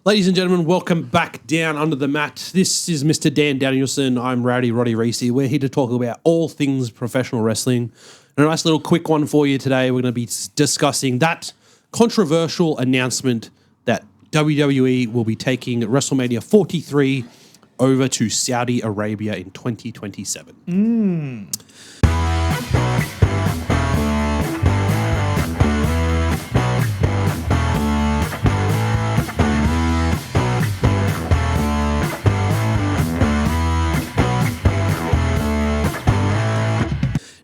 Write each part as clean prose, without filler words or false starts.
Ladies and gentlemen, welcome back down under the mat. This is Mr. Dan Danielson. I'm Rowdy Roddy Reece. We're here to talk about all things professional wrestling. And a nice little quick one for you today. We're going to be discussing that controversial announcement that WWE will be taking WrestleMania 43 over to Saudi Arabia in 2027.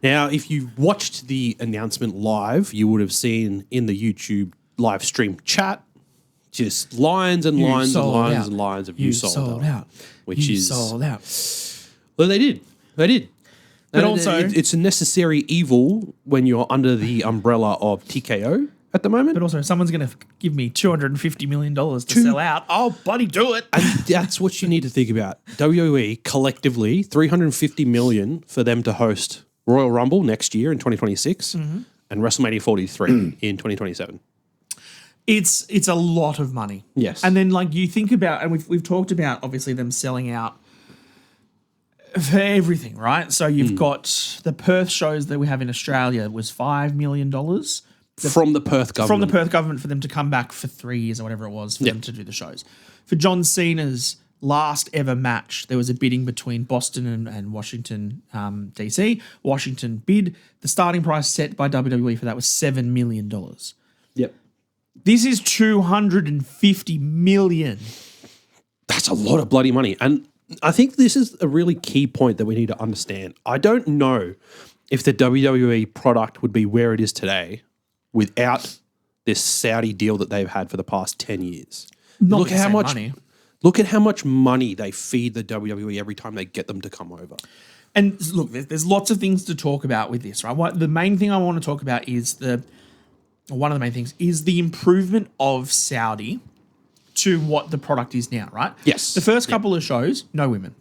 Now, if you watched the announcement live, you would have seen in the YouTube live stream chat just lines and lines and lines and lines of you sold out. Which is sold out. Well, they did. But also, it's a necessary evil when you're under the umbrella of TKO at the moment. But also, someone's going to give me $250 million to sell out. Oh, buddy, do it. And that's what you need to think about. WWE collectively, $350 million for them to host Royal Rumble next year in 2026 and WrestleMania 43 in 2027. It's a lot of money. Yes. And then like you think about, and we've talked about obviously them selling out for everything, right? So you've got the Perth shows that we have in Australia was $5 million. From the Perth government. From the Perth government for them to come back for 3 years or whatever it was for them to do the shows. For John Cena's last ever match, there was a bidding between Boston and Washington, DC. Washington bid. The starting price set by WWE for that was $7 million. Yep. This is $250 million. That's a lot of bloody money. And I think this is a really key point that we need to understand. I don't know if the WWE product would be where it is today without this Saudi deal that they've had for the past 10 years. Look at how much money. Look at how much money they feed the WWE every time they get them to come over. And look, there's lots of things to talk about with this, right? The main thing I want to talk about is one of the main things is the improvement of Saudi to what the product is now, right? Yes. The first couple of shows, no women.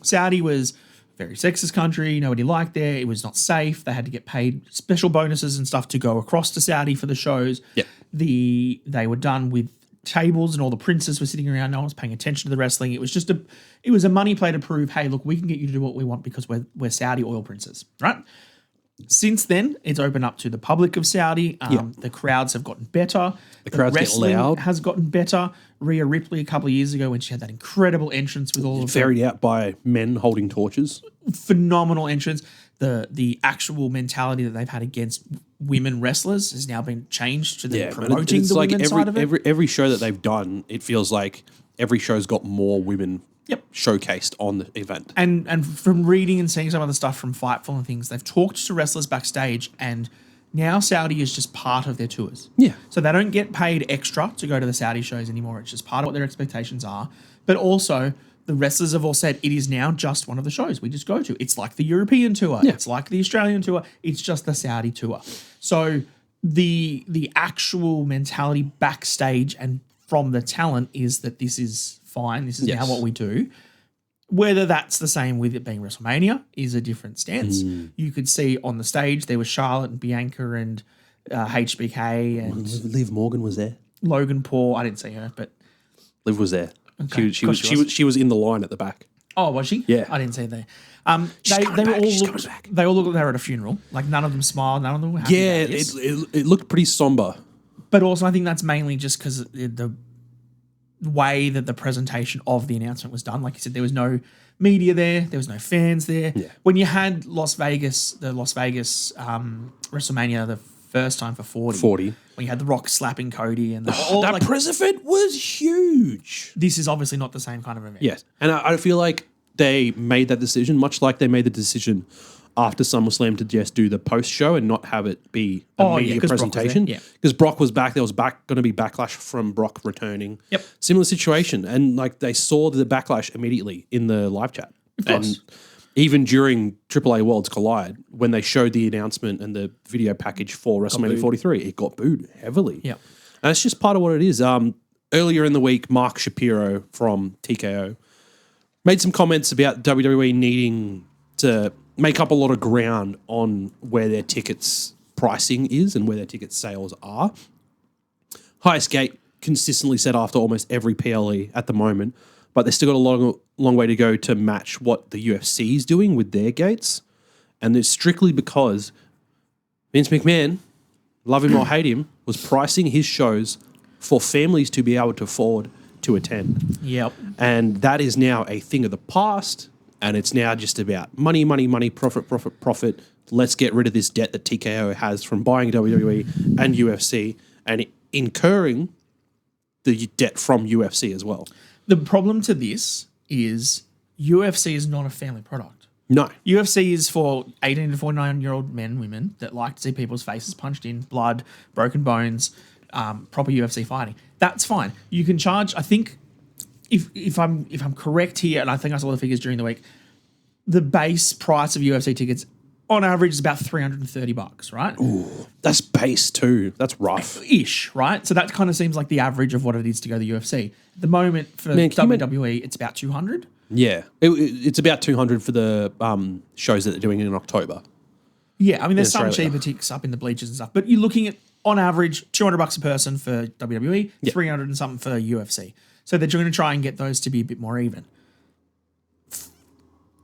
Saudi was a very sexist country. Nobody liked there. It was not safe. They had to get paid special bonuses and stuff to go across to Saudi for the shows. Yeah. They were done with tables and all the princes were sitting around. No one was paying attention to the wrestling. It was just a money play to prove, hey, look, we can get you to do what we want because we're Saudi oil princes, right? Since then, it's opened up to the public of Saudi. The crowds have gotten better. The crowds get loud. Has gotten better. Rhea Ripley a couple of years ago when she had that incredible entrance with all of ferried out by men holding torches. Phenomenal entrance. The actual mentality that they've had against women wrestlers has now been changed to them promoting the like women's side of it. Every show that they've done, it feels like every show's got more women showcased on the event. And from reading and seeing some of the stuff from Fightful and things, they've talked to wrestlers backstage and now Saudi is just part of their tours. Yeah. So they don't get paid extra to go to the Saudi shows anymore. It's just part of what their expectations are. But also the wrestlers have all said it is now just one of the shows we just go to. It's like the European tour. Yeah. It's like the Australian tour. It's just the Saudi tour. So the actual mentality backstage and from the talent is that this is fine. This is now what we do. Whether that's the same with it being WrestleMania is a different stance. You could see on the stage there was Charlotte and Bianca and HBK and Liv Morgan was there. Logan Paul. I didn't see her, but Liv was there. Okay. She was in the line at the back. Oh, was she? Yeah. I didn't see her there. They all looked like they were at a funeral. Like none of them smiled. None of them were happy. Yeah, it looked pretty somber. But also I think that's mainly just because the way that the presentation of the announcement was done. Like you said, there was no media there. There was no fans there. Yeah. When you had the Las Vegas WrestleMania the first time for 40. When you had The Rock slapping Cody and that press event was huge. This is obviously not the same kind of event. Yes. And I feel like they made that decision, much like they made the decision after SummerSlam to just do the post show and not have it be a media presentation. Because Brock was back. There was going to be backlash from Brock returning. Yep. Similar situation. And like they saw the backlash immediately in the live chat. Of course. And even during AAA Worlds Collide, when they showed the announcement and the video package for WrestleMania 43, it got booed heavily. Yeah. And it's just part of what it is. Earlier in the week, Mark Shapiro from TKO made some comments about WWE needing to make up a lot of ground on where their tickets pricing is and where their ticket sales are. Highest gate consistently set after almost every PLE at the moment, but they've still got a long way to go to match what the UFC is doing with their gates. And it's strictly because Vince McMahon, love him or hate him, was pricing his shows for families to be able to afford to attend. Yep. And that is now a thing of the past, and it's now just about money, profit. Let's get rid of this debt that TKO has from buying WWE and UFC and incurring the debt from UFC as well. The problem to this is UFC is not a family product. No. UFC is for 18 to 49-year-old men and women that like to see people's faces punched in, blood, broken bones, proper UFC fighting. That's fine. You can charge, I think, if I'm correct here, and I think I saw the figures during the week, the base price of UFC tickets on average is about $330, right? Ooh, that's base too. That's rough. Ish, right? So that kind of seems like the average of what it is to go to the UFC. At the moment for WWE, it's about $200. Yeah, it's about $200 for the shows that they're doing in October. Yeah, I mean, there's some Australia. cheaper ticks up in the bleachers and stuff, but you're looking at, on average, $200 a person for WWE, Yeah. 300 and something for UFC. So they're going to try and get those to be a bit more even.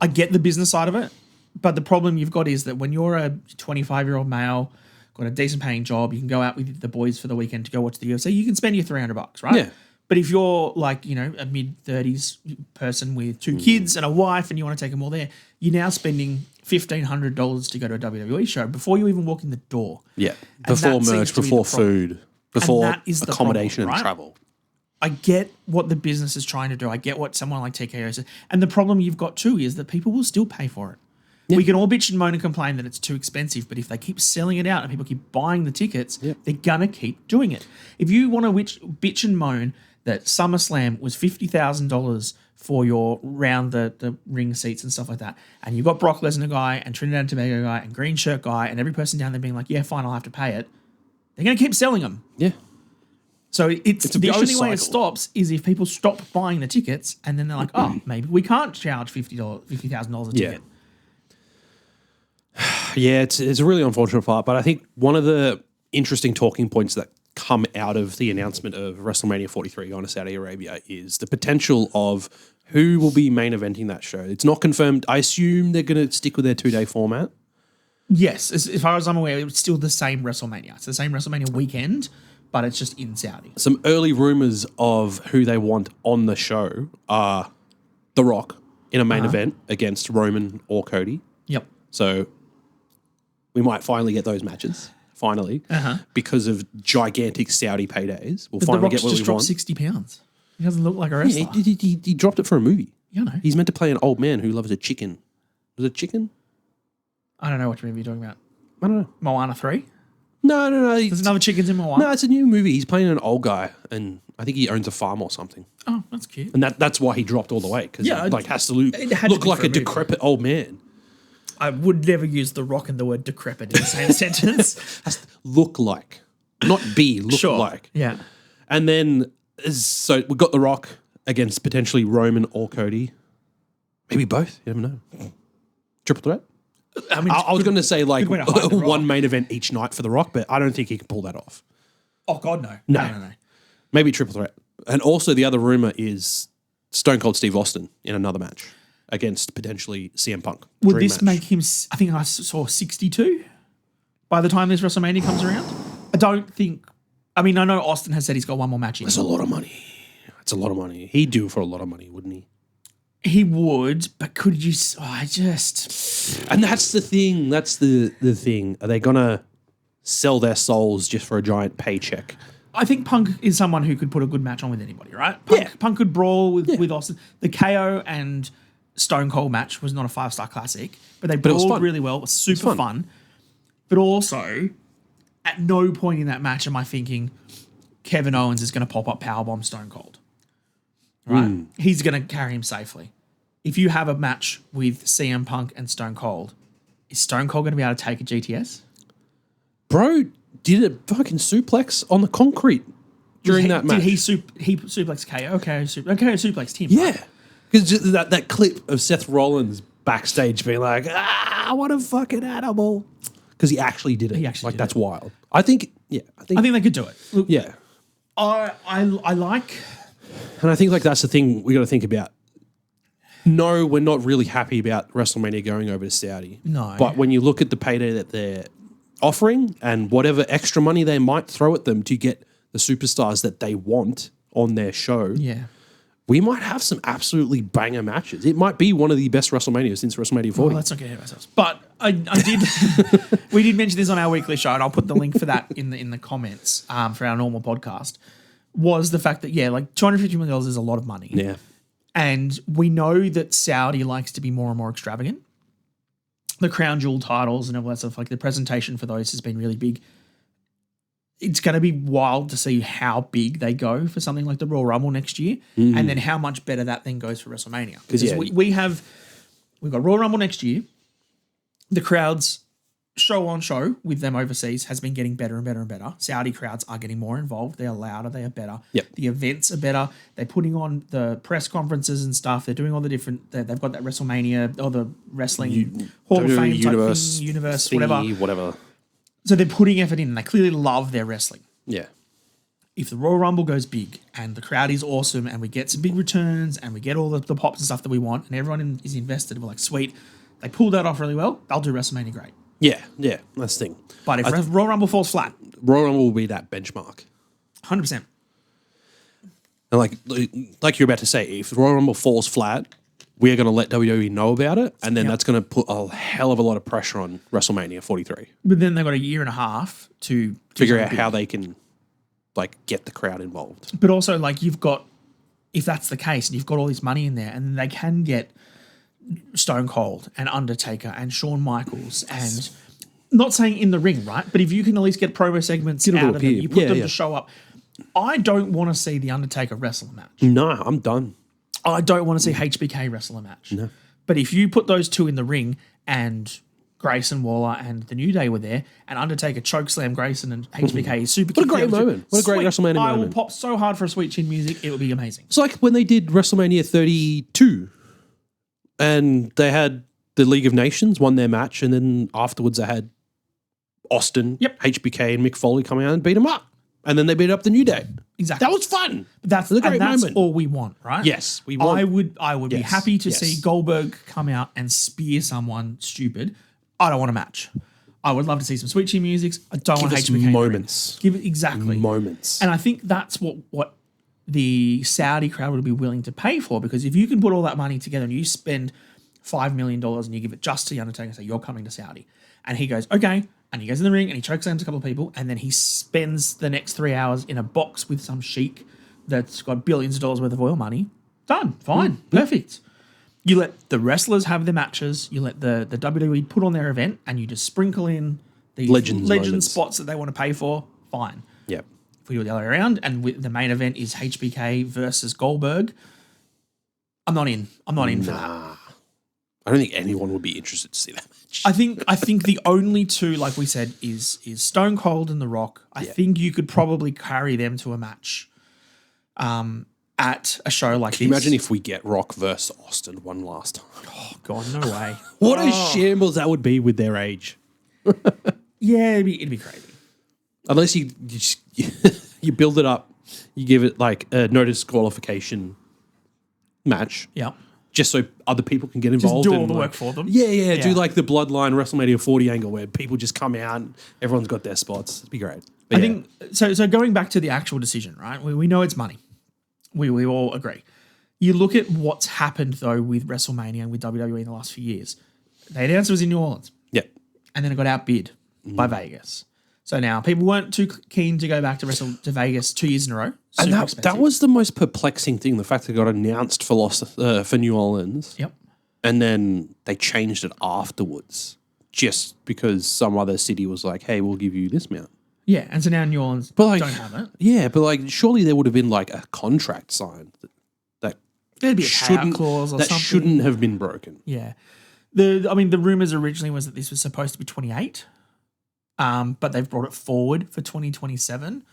I get the business side of it, but the problem you've got is that when you're a 25-year-old male, got a decent paying job, you can go out with the boys for the weekend to go watch the UFC, you can spend your $300, right? Yeah. But if you're like, you know, a mid-30s person with two kids and a wife and you want to take them all there, you're now spending $1,500 to go to a WWE show before you even walk in the door. Yeah, And before that seems merch, to be before the problem. food, before that is the accommodation problem, and right? travel. I get what the business is trying to do. I get what someone like TKO says. And the problem you've got too is that people will still pay for it. Yeah. We can all bitch and moan and complain that it's too expensive, but if they keep selling it out and people keep buying the tickets, they're going to keep doing it. If you want to bitch and moan that SummerSlam was $50,000 for your round the ring seats and stuff like that, and you've got Brock Lesnar guy and Trinidad and Tobago guy and green shirt guy and every person down there being like, yeah, fine, I'll have to pay it, they're going to keep selling them. Yeah. So it's the vicious only way it cycle. stops is if people stop buying the tickets and then they're like, oh, maybe we can't charge $50,000 a ticket. Yeah, it's a really unfortunate part, but I think one of the interesting talking points that come out of the announcement of WrestleMania 43 going to Saudi Arabia is the potential of who will be main eventing that show. It's not confirmed. I assume they're going to stick with their 2-day format. Yes, as far as I'm aware, it's still the same WrestleMania. It's the same WrestleMania weekend, but it's just in Saudi. Some early rumors of who they want on the show are The Rock in a main event against Roman or Cody. Yep. So we might finally get those matches. Finally, because of gigantic Saudi paydays, we'll But The finally Rock's get what just we dropped want. 60 pounds. He doesn't look like a wrestler. Yeah, he dropped it for a movie. Yeah, I know. He's meant to play an old man who loves a chicken. Was it chicken? I don't know what movie you're talking about. I don't know. Moana 3? No. There's another chickens in Moana? No, it's a new movie. He's playing an old guy, and I think he owns a farm or something. Oh, that's cute. And that's why he dropped all the weight, because Yeah, he has to look it had to be like for a a movie. decrepit old man. I would never use The Rock and the word decrepit in the same sentence. Has to look like, not be, look Sure. like. Yeah. And then, so we've got The Rock against potentially Roman or Cody. Maybe both. You never know. Triple threat? I mean, I was going to say like good way to hide The Rock. one main event each night for The Rock, but I don't think he can pull that off. oh, God, no. No. Maybe triple threat. And also the other rumor is Stone Cold Steve Austin in another match against potentially CM Punk. Would Dream this match. make him, I think I saw 62 by the time this WrestleMania comes around? I don't think, I mean, I know Austin has said he's got one more match in. That's a lot of money. That's a lot of money. He'd do it for a lot of money, wouldn't he? He would, but could you, I just... And that's the thing. That's the thing. Are they going to sell their souls just for a giant paycheck? I think Punk is someone who could put a good match on with anybody, right? Yeah. Punk could brawl with Austin. The KO and Stone Cold match was not a 5-star classic, but they it was brawled fun. really well. It was super fun. But also, at no point in that match am I thinking Kevin Owens is going to pop up powerbomb Stone Cold. Right? He's going to carry him safely. If you have a match with CM Punk and Stone Cold, is Stone Cold going to be able to take a GTS? Bro did a fucking suplex on the concrete during that match. Did he suplex KO? KO suplexed him. Yeah. Right? Because that clip of Seth Rollins backstage being like, what a fucking animal. Because he actually did it. He actually did that's wild. I think I think they could do it. Look, yeah. I like. And I think like that's the thing we got to think about. No, we're not really happy about WrestleMania going over to Saudi. No. But when you look at the payday that they're offering and whatever extra money they might throw at them to get the superstars that they want on their show, Yeah. we might have some absolutely banger matches. It might be one of the best WrestleManias since WrestleMania 40. Well, let's not get ahead of ourselves. But I did. We did mention this on our weekly show, and I'll put the link for that in the comments for our normal podcast. Was the fact that like $250 million is a lot of money. Yeah. And we know that Saudi likes to be more and more extravagant. The crown jewel titles and all that stuff, like the presentation for those has been really big. It's going to be wild to see how big they go for something like the Royal Rumble next year, and then how much better that then goes for WrestleMania. Because we've got Royal Rumble next year. The crowds, show on show with them overseas, has been getting better and better and better. Saudi crowds are getting more involved. They are louder. They are better. Yep. The events are better. They're putting on the press conferences and stuff. They're doing all the different. They've got that WrestleMania or the Wrestling Hall of Fame type thing, universe, whatever. So they're putting effort in, and they clearly love their wrestling. Yeah. If the Royal Rumble goes big and the crowd is awesome and we get some big returns and we get all the pops and stuff that we want and everyone is invested, we're like, sweet, they pulled that off really well, they'll do WrestleMania great. Yeah, that's the thing. But if Royal Rumble falls flat, Royal Rumble will be that benchmark. 100%. And like you're about to say, if the Royal Rumble falls flat, we're going to let WWE know about it, and then that's going to put a hell of a lot of pressure on WrestleMania 43. But then they've got a year and a half to figure out how they can get the crowd involved. But also, you've got, if that's the case, and you've got all this money in there, and they can get Stone Cold and Undertaker and Shawn Michaels and not saying in the ring, right? But if you can at least get promo segments out of them, you put them to show up. I don't want to see the Undertaker wrestle a match. No, I'm done. I don't want to see HBK wrestle a match. No. But if you put those two in the ring and Grayson Waller and the New Day were there and Undertaker chokeslam Grayson and HBK is super What a great moment. What a great WrestleMania moment. I will pop so hard for a Sweet Chin music. It would be amazing. It's like when they did WrestleMania 32 and they had the League of Nations won their match, and then afterwards they had Austin, HBK and Mick Foley coming out and beat them up. And then they beat up the New Day. Exactly. That was fun. That's a great moment. All we want, right? Yes, we want. I would be happy to see Goldberg come out and spear someone stupid. I don't want a match. I would love to see some Sweet Chin musics. I don't want HBK moments. Give it exactly moments. And I think that's what the Saudi crowd would be willing to pay for, because if you can put all that money together and you spend $5 million and you give it just to the Undertaker and say, you're coming to Saudi, and he goes, okay, and he goes in the ring and he chokeslams a couple of people, and then he spends the next 3 hours in a box with some sheik that's got billions of dollars worth of oil money. Done. Fine. Perfect. You let the wrestlers have their matches, you let the WWE put on their event, and you just sprinkle in these legend spots that they want to pay for. Fine. Yep. If we do it the other way around and the main event is HBK versus Goldberg, I'm not in. I'm not in for that. I don't think anyone would be interested to see that match. I think the only two, like we said, is Stone Cold and The Rock. I think you could probably carry them to a match at a show like this. Can you imagine if we get Rock versus Austin one last time? Oh, God, no way. What a shambles that would be with their age. Yeah, it'd be crazy. Unless you build it up, you give it like a no disqualification match. Yeah. Just so other people can get involved. Just do all the work for them. Yeah. Do like the Bloodline WrestleMania 40 angle where people just come out and everyone's got their spots. It'd be great. But I think, so going back to the actual decision, right? We know it's money. We all agree. You look at what's happened, though, with WrestleMania and with WWE in the last few years. They announced it was in New Orleans. Yep. And then it got outbid by Vegas. So now people weren't too keen to go back to Vegas 2 years in a row. And that was the most perplexing thing, the fact that it got announced for New Orleans. Yep. And then they changed it afterwards just because some other city was like, hey, we'll give you this amount. Yeah, and so now New Orleans don't have it. Yeah, but surely there would have been like a contract signed that there'd be a payout clause or that something. Shouldn't have been broken. Yeah. The rumors originally was that this was supposed to be 28. But they've brought it forward for 2027.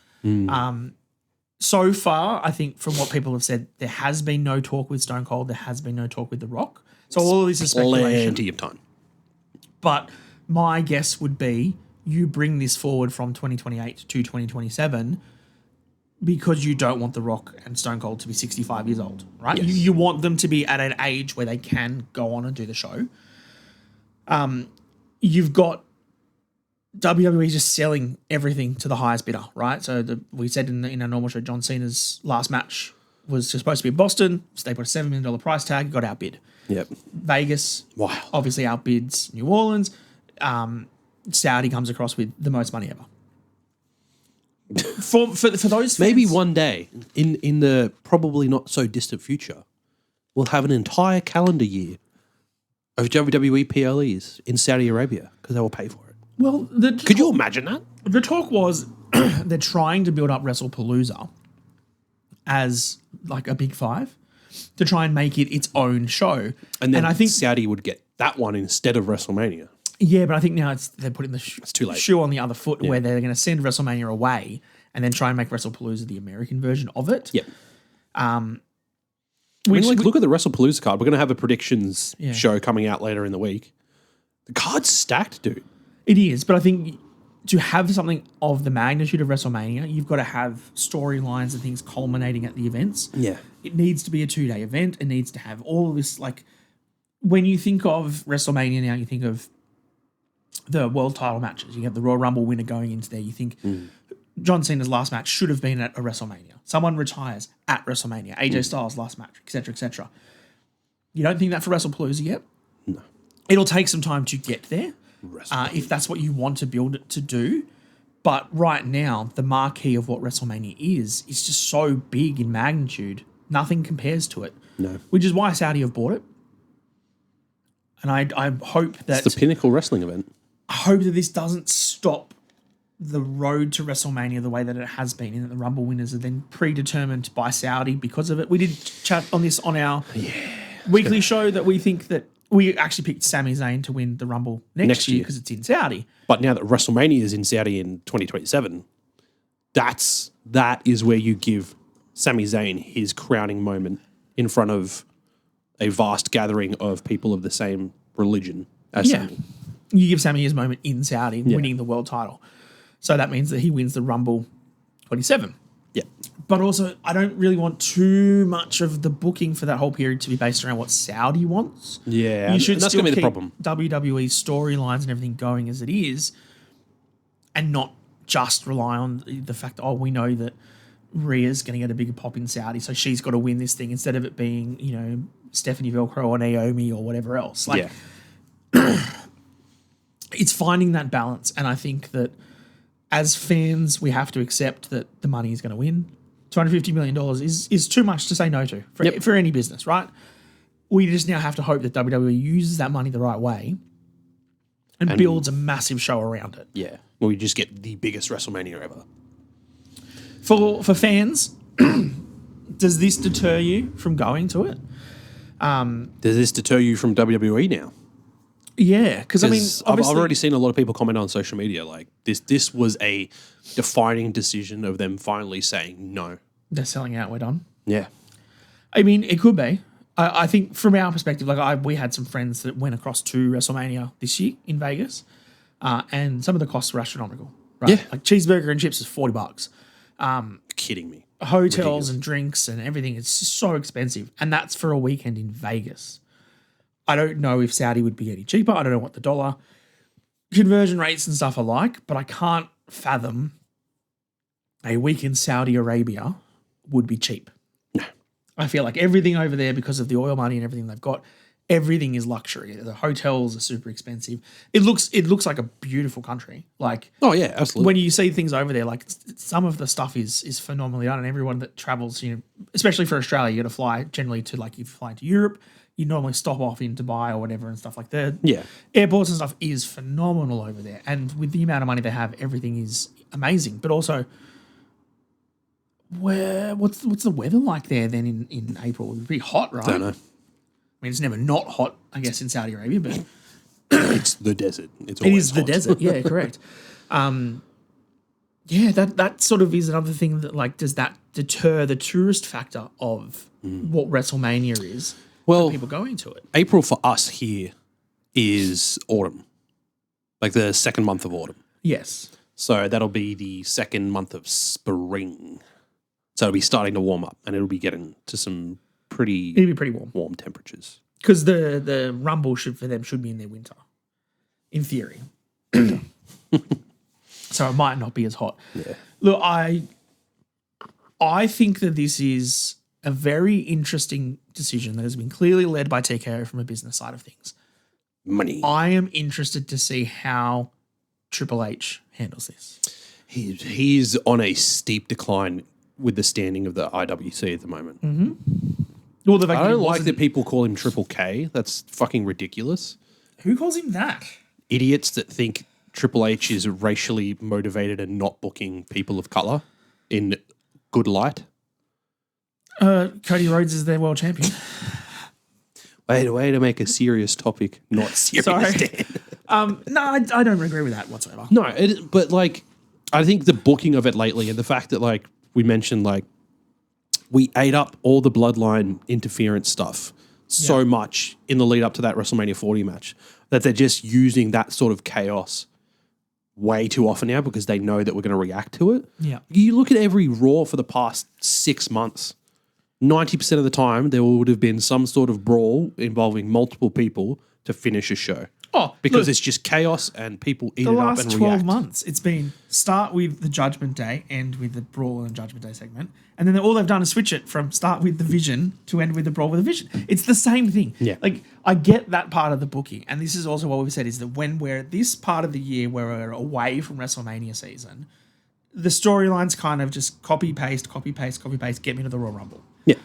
So far, I think from what people have said, there has been no talk with Stone Cold. There has been no talk with The Rock. So all of this is speculation. Plenty of time. But my guess would be you bring this forward from 2028 to 2027. because you don't want The Rock and Stone Cold to be 65 years old, right? Yes. You want them to be at an age where they can go on and do the show. You've got WWE just selling everything to the highest bidder, right? So we said in our normal show, John Cena's last match was supposed to be in Boston. So they put a $7 million price tag, got outbid. Yep. Vegas, Wow. obviously outbids New Orleans. Saudi comes across with the most money ever. For those fans, Maybe one day in the probably not so distant future, we'll have an entire calendar year of WWE PLEs in Saudi Arabia because they will pay for it. well, Could you imagine that? the talk was they're trying to build up WrestlePalooza as like a big five to try and make it its own show. And then I think Saudi would get that one instead of WrestleMania. yeah, but I think now they're putting the too late. shoe on the other foot where they're going to send WrestleMania away and then try and make WrestlePalooza the American version of it. Yep. Which, Look at the WrestlePalooza card. We're going to have a predictions show coming out later in the week. The card's stacked, dude. it is, but I think to have something of the magnitude of WrestleMania, you've got to have storylines and things culminating at the events. Yeah. It needs to be a 2-day event. It needs to have all of this, like, when you think of WrestleMania now, you think of the world title matches. You have the Royal Rumble winner going into there. You think John Cena's last match should have been at a WrestleMania. Someone retires at WrestleMania. AJ Styles' last match, etc., etc. You don't think that for WrestlePalooza yet? No. It'll take some time to get there, if that's what you want to build it to do. But right now, the marquee of what WrestleMania is just so big in magnitude. Nothing compares to it. No. Which is why Saudi have bought it. And I hope that It's the pinnacle wrestling event. I hope that this doesn't stop the road to WrestleMania the way that it has been, and that the Rumble winners are then predetermined by Saudi because of it. We did chat on this on our weekly show that we think that we actually picked Sami Zayn to win the Rumble next year because it's in Saudi. But now that WrestleMania is in Saudi in 2027, that is where you give Sami Zayn his crowning moment in front of a vast gathering of people of the same religion as Sami. You give Sami his moment in Saudi, winning the world title. So that means that he wins the Rumble 27. Yeah. But also, I don't really want too much of the booking for that whole period to be based around what Saudi wants. Yeah, You should and that's still going to be the keep problem. WWE storylines and everything going as it is, and not just rely on the fact that, we know that Rhea's going to get a bigger pop in Saudi, so she's got to win this thing instead of it being, Stephanie Velcro or Naomi or whatever else. It's finding that balance, and I think that as fans, we have to accept that the money is going to win. $250 million is too much to say no to for any business, right? We just now have to hope that WWE uses that money the right way and builds a massive show around it. Yeah. Well, we just get the biggest WrestleMania ever. For fans, does this deter you from going to it? Does this deter you from WWE now? Yeah, because I mean, I've already seen a lot of people comment on social media like this was a defining decision of them finally saying no. They're selling out. We're done. Yeah. I mean, it could be. I think from our perspective, we had some friends that went across to WrestleMania this year in Vegas, and some of the costs were astronomical. Right? Yeah. Like cheeseburger and chips is $40. You're kidding me. Hotels Ridiculous. and drinks and everything. It's just so expensive, and that's for a weekend in Vegas. I don't know if Saudi would be any cheaper. I don't know what the dollar conversion rates and stuff are like, but I can't fathom a week in Saudi Arabia would be cheap. No. I feel like everything over there, because of the oil money and everything they've got, everything is luxury. The hotels are super expensive. It looks like a beautiful country. Like, Oh yeah, absolutely. when you see things over there, like some of the stuff is phenomenally done, and everyone that travels, especially for Australia, you got to fly generally to, like, if you fly to Europe, you normally stop off in Dubai or whatever and stuff like that. Yeah. Airports and stuff is phenomenal over there. And with the amount of money they have, everything is amazing. But also, what's the weather like there then in April? It'd be hot, right? Don't know. I mean, it's never not hot, I guess, in Saudi Arabia, but It's the desert. It's it always is the hot. desert. Yeah, correct. That sort of is another thing that, like, does that deter the tourist factor of what WrestleMania is? Well, People going to it. April for us here is autumn, like the second month of autumn. Yes. So that'll be the second month of spring So it'll be starting to warm up, and it'll be getting to some It'll be pretty warm temperatures. because the Rumble should be in their winter, in theory. So it might not be as hot. Yeah. Look, I think that this is a very interesting decision that has been clearly led by TKO from a business side of things. Money. I am interested to see how Triple H handles this. He's on a steep decline with the standing of the IWC at the moment. Mm-hmm. Well, the fact I that don't like that people call him Triple K. That's fucking ridiculous. Who calls him that? Idiots that think Triple H is racially motivated and not booking people of color in good light. Cody Rhodes is their world champion. Way to make a serious topic not serious. Sorry. Dan. No, I don't agree with that whatsoever. No, but like, I think the booking of it lately and the fact that like we mentioned, like we ate up all the bloodline interference stuff so much in the lead up to that WrestleMania 40 match that they're just using that sort of chaos way too often now because they know that we're going to react to it. Yeah. You look at every Raw for the past 6 months, 90% of the time there would have been some sort of brawl involving multiple people to finish a show. Oh, Because look, it's just chaos and people eat the it up last and 12 react. months, it's been start with the Judgment Day, end with the Brawl and Judgment Day segment, and then all they've done is switch it from start with the Vision to end with the Brawl with the Vision. It's the same thing. Yeah. Like, I get that part of the booking, and this is also what we've said, is that when we're this part of the year where we're away from WrestleMania season, the storylines kind of just copy, paste, get me to the Royal Rumble. Yeah.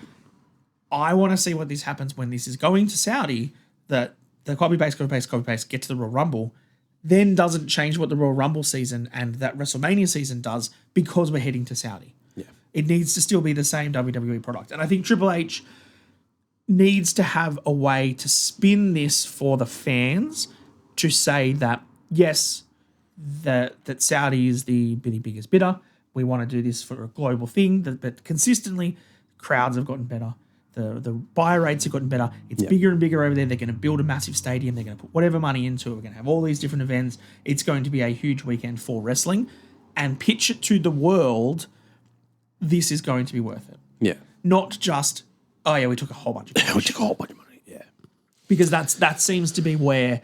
I want to see what this happens when this is going to Saudi, that the copy paste, get to the Royal Rumble, then doesn't change what the Royal Rumble season and that WrestleMania season does because we're heading to Saudi. Yeah. It needs to still be the same WWE product. And I think Triple H needs to have a way to spin this for the fans to say that, yes, that Saudi is the biggest bidder. We want to do this for a global thing, but consistently crowds have gotten better. The buy rates have gotten better. It's bigger and bigger over there. They're going to build a massive stadium. They're going to put whatever money into it. We're going to have all these different events. It's going to be a huge weekend for wrestling. And pitch it to the world, this is going to be worth it. Yeah. Not just, oh yeah, we took a whole bunch of money. We took a whole bunch of money. Yeah. Because that seems to be where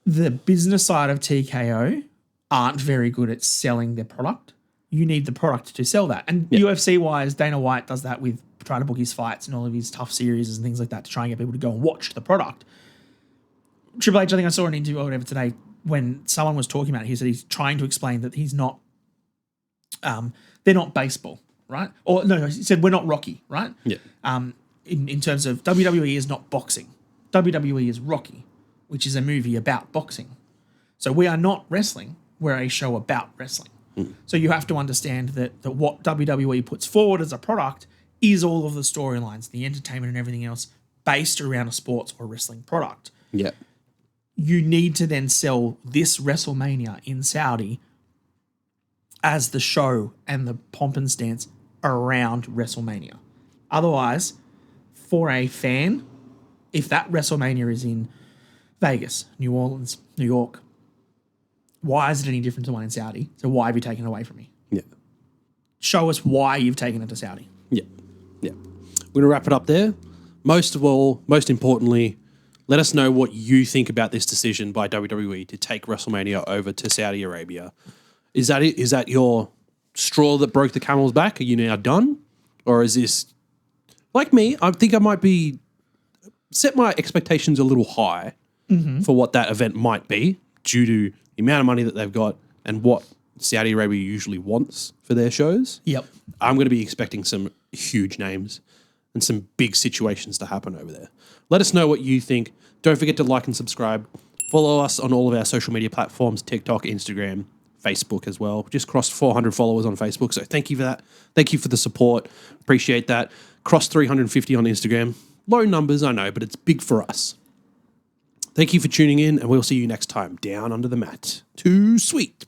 the business side of TKO aren't very good at selling their product. You need the product to sell that. And UFC-wise, Dana White does that with trying to book his fights and all of his tough series and things like that to try and get people to go and watch the product. Triple H, I think I saw an interview or whatever today when someone was talking about it. He said he's trying to explain that he's not, they're not baseball, right? Or no, he said we're not Rocky, right? Yeah. In terms of WWE is not boxing. WWE is Rocky, which is a movie about boxing. So we are not wrestling. We're a show about wrestling. So you have to understand that what WWE puts forward as a product is all of the storylines, the entertainment and everything else based around a sports or wrestling product. Yeah. You need to then sell this WrestleMania in Saudi as the show and the pomp and stance around WrestleMania. Otherwise, for a fan, if that WrestleMania is in Vegas, New Orleans, New York, why is it any different to one in Saudi? So why have you taken it away from me? Yeah. Show us why you've taken it to Saudi. Yeah. Yeah. We're going to wrap it up there. Most importantly, let us know what you think about this decision by WWE to take WrestleMania over to Saudi Arabia. Is that it? Is that your straw that broke the camel's back? Are you now done? Or is this, like me, I think I might be, set my expectations a little high for what that event might be due to the amount of money that they've got and what Saudi Arabia usually wants for their shows. Yep. I'm going to be expecting some huge names and some big situations to happen over there. Let us know what you think. Don't forget to like and subscribe. Follow us on all of our social media platforms, TikTok, Instagram, Facebook as well. Just crossed 400 followers on Facebook, so thank you for that. Thank you for the support. Appreciate that. Crossed 350 on Instagram. Low numbers, I know, but it's big for us. Thank you for tuning in, and we'll see you next time down under the mat. Too sweet.